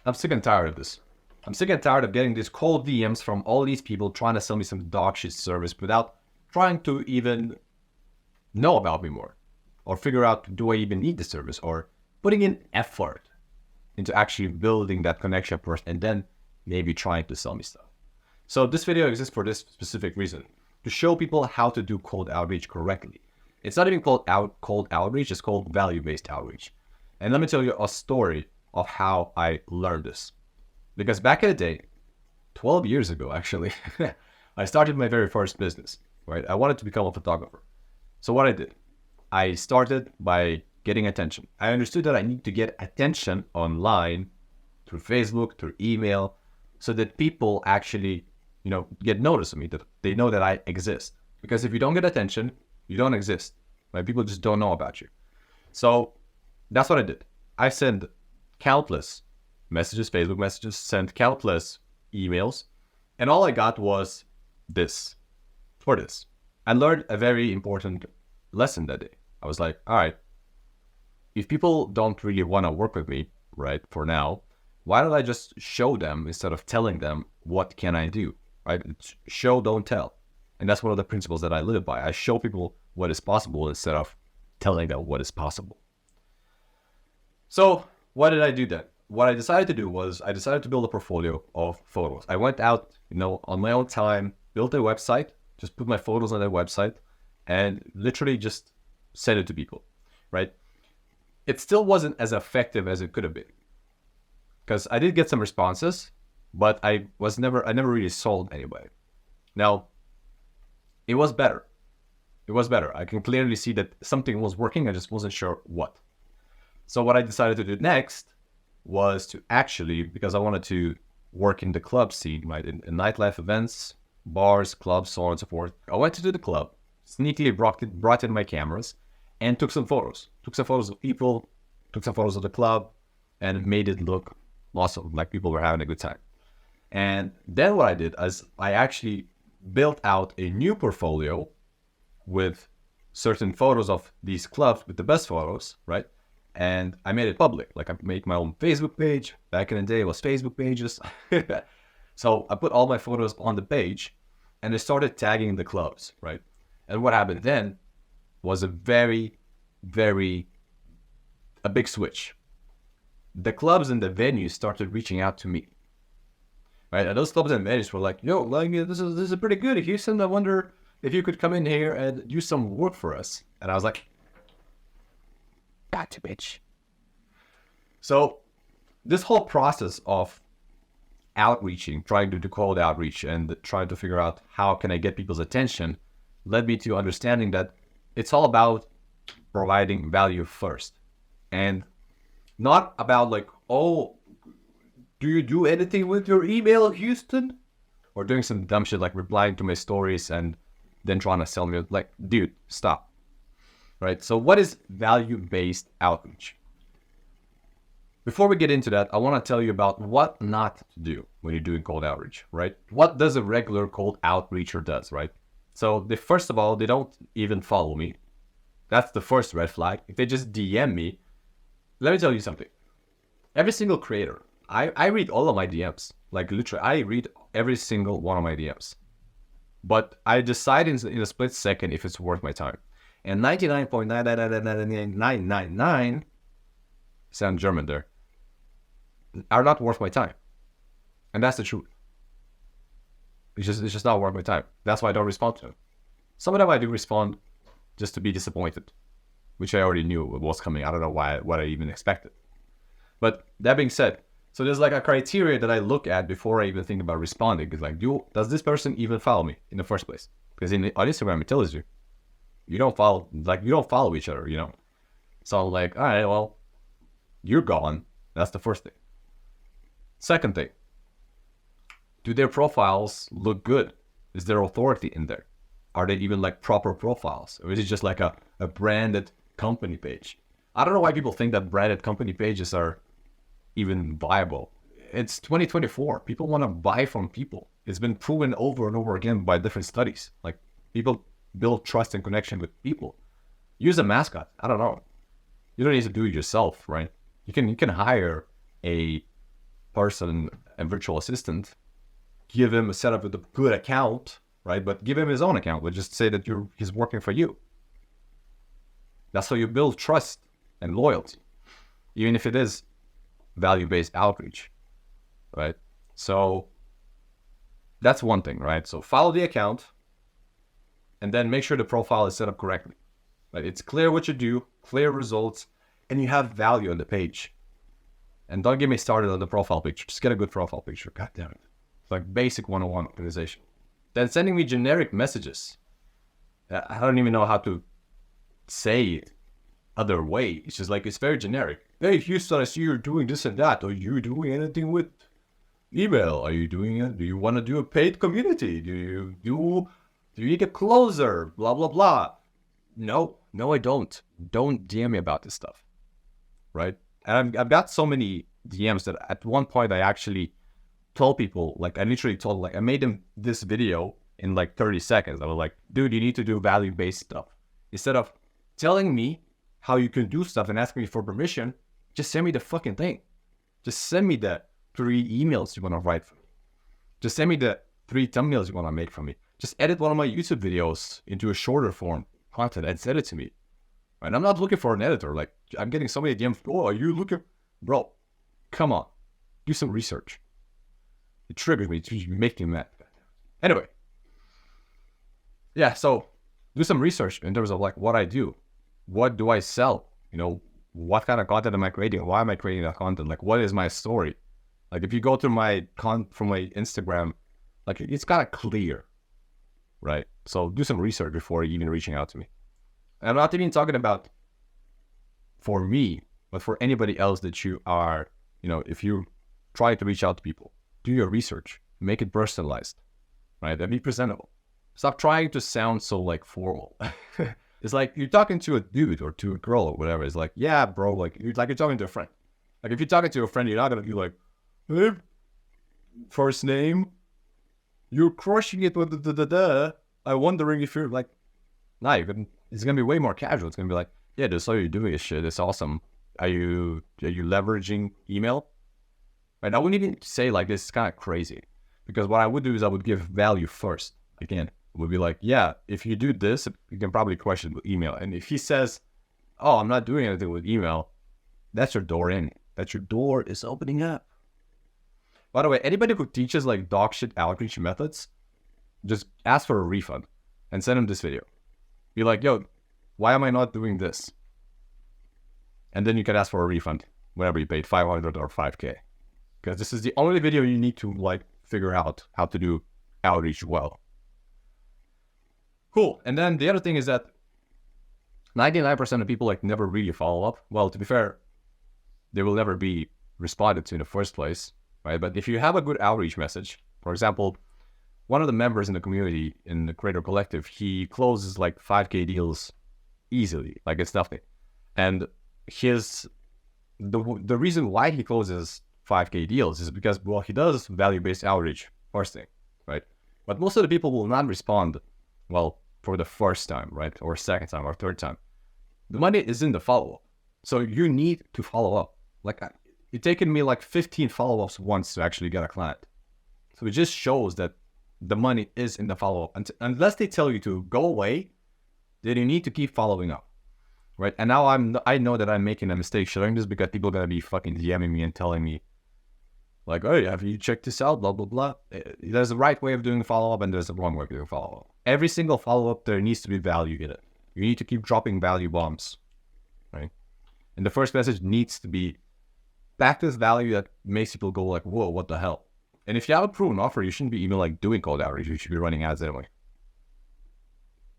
I'm sick and tired of this. I'm sick and tired of getting these cold DMs from all these people trying to sell me some dog shit service without trying to even know about me more or figure out, do I even need the service, or putting in effort into actually building that connection first and then maybe trying to sell me stuff. So this video exists for this specific reason, to show people how to do cold outreach correctly. It's not even called cold outreach, it's called value-based outreach. And let me tell you a story of how I learned this. Because back in the day, 12 years ago actually, I started my very first business, right? I wanted to become a photographer. So what I did, I started by getting attention. I understood that I need to get attention online through Facebook, through email, so that people actually, get notice of me, that they know that I exist. Because if you don't get attention, you don't exist, right? People just don't know about you. So that's what I did. I sent countless messages, Facebook messages, sent countless emails, and all I got was this. I learned a very important lesson that day. I was like, all right, if people don't really want to work with me, right, for now, why don't I just show them instead of telling them what can I do, right? It's show, don't tell. And that's one of the principles that I live by. I show people what is possible instead of telling them what is possible. So what did I do then? What I decided to do was I decided to build a portfolio of photos. I went out, on my own time, built a website, just put my photos on that website and literally just sent it to people, right? It still wasn't as effective as it could have been because I did get some responses, but I never really sold anybody. Now, it was better. It was better. I can clearly see that something was working. I just wasn't sure what. So what I decided to do next was to actually, because I wanted to work in the club scene, right? In nightlife events, bars, clubs, so on and so forth. I went to the club, sneakily brought in my cameras and took some photos. Took some photos of people, took some photos of the club, and made it look awesome, like people were having a good time. And then what I did is I actually built out a new portfolio with certain photos of these clubs with the best photos, right? And I made it public. Like I made my own Facebook page. Back in the day, it was Facebook pages. So I put all my photos on the page and I started tagging the clubs, right? And what happened then was a very, very, a big switch. The clubs and the venues started reaching out to me, right? And those clubs and venues were like, yo, like, this is pretty good, Houston. I wonder if you could come in here and do some work for us. And I was like, gotcha, bitch. So this whole process of outreaching, trying to do cold outreach and trying to figure out how can I get people's attention led me to understanding that it's all about providing value first and not about like, oh, do you do anything with your email, Houston? Or doing some dumb shit like replying to my stories and then trying to sell me. Like, dude, stop. Right? So what is value-based outreach? Before we get into that, I want to tell you about what not to do when you're doing cold outreach, right? What does a regular cold outreacher does, right? So first of all, they don't even follow me. That's the first red flag. If they just DM me, let me tell you something. Every single creator, I read all of my DMs. Like literally, I read every single one of my DMs. But I decide in a split second if it's worth my time. And 99.9999999, sound German there, are not worth my time. And that's the truth. It's just not worth my time. That's why I don't respond to them. Some of them I do respond just to be disappointed, which I already knew was coming. I don't know what I even expected. But that being said, so there's like a criteria that I look at before I even think about responding. It's like, does this person even follow me in the first place? Because on Instagram, it tells you, you don't follow each other, So I'm like, all right, well, you're gone. That's the first thing. Second thing, do their profiles look good? Is there authority in there? Are they even like proper profiles? Or is it just like a branded company page? I don't know why people think that branded company pages are even viable. It's 2024. People want to buy from people. It's been proven over and over again by different studies. Like people build trust and connection with people. Use a mascot. I don't know. You don't need to do it yourself, right? You can hire a person and virtual assistant, give him a setup with a good account, right? But give him his own account, but just say that he's working for you. That's how you build trust and loyalty, even if it is value-based outreach, right? So that's one thing, right? So follow the account and then make sure the profile is set up correctly, right? It's clear what you do, clear results, and you have value on the page. And don't get me started on the profile picture. Just get a good profile picture. God damn it. It's like basic 101 organization. Then sending me generic messages. I don't even know how to say it other way. It's just like, it's very generic. Hey, Houston, I see you're doing this and that. Are you doing anything with email? Are you doing it? Do you want to do a paid community? Do you need a closer? Blah, blah, blah. No, I don't. Don't DM me about this stuff, right? And I've got so many DMs that at one point I actually told people, like I literally told, like I made them this video in like 30 seconds. I was like, dude, you need to do value-based stuff. Instead of telling me how you can do stuff and asking me for permission, just send me the fucking thing. Just send me the 3 emails you want to write for me. Just send me the 3 thumbnails you want to make for me. Just edit one of my YouTube videos into a shorter form content and send it to me. And I'm not looking for an editor. Like, I'm getting so many DMs. Oh, are you looking? Bro, come on. Do some research. It triggers me. It's making me mad. Anyway. Yeah, so do some research in terms of like what I do. What do I sell? You know, what kind of content am I creating? Why am I creating that content? Like, what is my story? Like, if you go through my from my Instagram, like, it's kind of clear, right? So do some research before even reaching out to me. And I'm not even talking about for me, but for anybody else that you are, you know, if you try to reach out to people, do your research, make it personalized, right? And be presentable. Stop trying to sound so like formal. It's like you're talking to a dude or to a girl or whatever. It's like, yeah, bro, like you're talking to a friend. Like if you're talking to a friend, you're not gonna be like, hey, first name, you're crushing it with the. I'm wondering if you're like, nah, it's gonna be way more casual. It's gonna be like, yeah, this is how you're doing this shit. It's awesome. Are you leveraging email? Right? I wouldn't even say like this is kind of crazy, because what I would do is I would give value first. Again, it would be like, yeah, if you do this, you can probably crush it with email. And if he says, oh, I'm not doing anything with email, that's your door in. That your door is opening up. By the way, anybody who teaches like dog shit outreach methods, just ask for a refund and send him this video. Be like, yo, why am I not doing this? And then you can ask for a refund whenever you paid 500 or 5K. Because this is the only video you need to like figure out how to do outreach well. Cool. And then the other thing is that 99% of people like never really follow up. Well, to be fair, they will never be responded to in the first place, right? But if you have a good outreach message, for example, one of the members in the community, in the Creator Collective, he closes like 5K deals easily, like it's nothing. And the reason why he closes 5K deals is because, well, he does value-based outreach, first thing, right? But most of the people will not respond, well, for the first time, right? Or second time or third time. The money is in the follow-up. So you need to follow up. Like, it's taken me like 15 follow-ups once to actually get a client. So it just shows that the money is in the follow-up. Unless they tell you to go away, then you need to keep following up, right? And now I know that I'm making a mistake showing this, because people are going to be fucking DMing me and telling me, like, oh, have you checked this out? Blah, blah, blah. There's a right way of doing follow-up and there's a wrong way of doing follow-up. Every single follow-up, there needs to be value in it. You need to keep dropping value bombs, right? And the first message needs to be packed with value that makes people go like, whoa, what the hell? And if you have a proven offer, you shouldn't be even like doing cold outreach. You should be running ads anyway.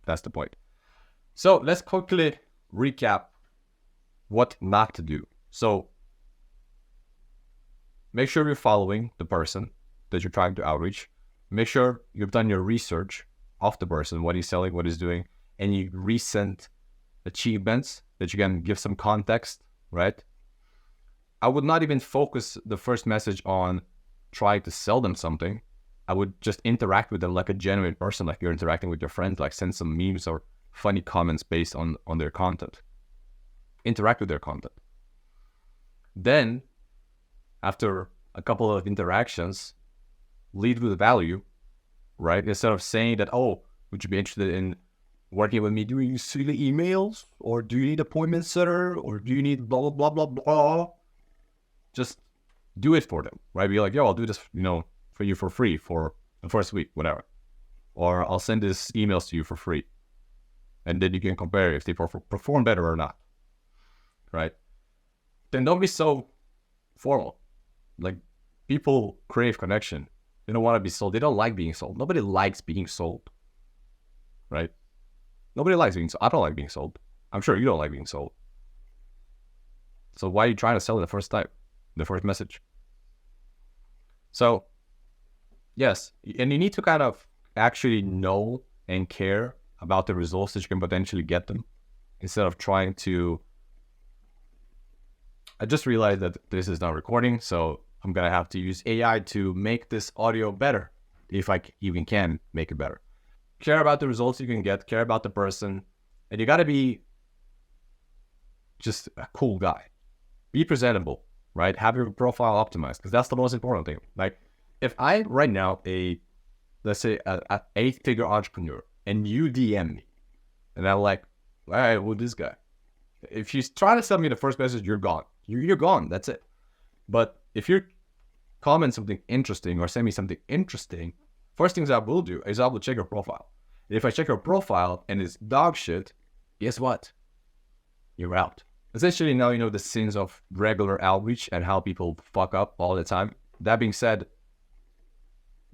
That's the point. So let's quickly recap what not to do. So make sure you're following the person that you're trying to outreach. Make sure you've done your research of the person, what he's selling, what he's doing, any recent achievements that you can give some context, right? I would not even focus the first message on trying to sell them something. I would just interact with them like a genuine person, like you're interacting with your friends, like send some memes or funny comments based on their content. Interact with their content. Then, after a couple of interactions, lead with value, right? Instead of saying that, oh, would you be interested in working with me doing silly emails? Or do you need appointment setter? Or do you need blah, blah, blah, blah, blah? Just do it for them, right? Be like, yo, I'll do this, for you for free for the first week, whatever. Or I'll send this emails to you for free. And then you can compare if they perform better or not, right? Then don't be so formal. Like, people crave connection. They don't want to be sold. They don't like being sold. Nobody likes being sold, right? Nobody likes being sold. I don't like being sold. I'm sure you don't like being sold. So why are you trying to sell it the first time, the first message? So, yes, and you need to kind of actually know and care about the results that you can potentially get them, instead of trying to... I just realized that this is not recording, so I'm going to have to use AI to make this audio better, if I even can make it better. Care about the results you can get, care about the person, and you got to be just a cool guy. Be presentable, right? Have your profile optimized, because that's the most important thing. Like, if I right now, let's say an 8-figure entrepreneur, and you DM me, and I'm like, all right, well, this guy. If you try to send me the first message, you're gone. You're gone. That's it. But if you comment something interesting or send me something interesting, first things I will do is I will check your profile. And if I check your profile and it's dog shit, guess what? You're out. Essentially, now you know the sins of regular outreach and how people fuck up all the time. That being said,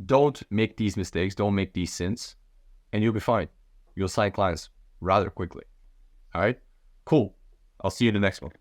don't make these mistakes. Don't make these sins, and you'll be fine. You'll sign clients rather quickly. All right? Cool. I'll see you in the next one.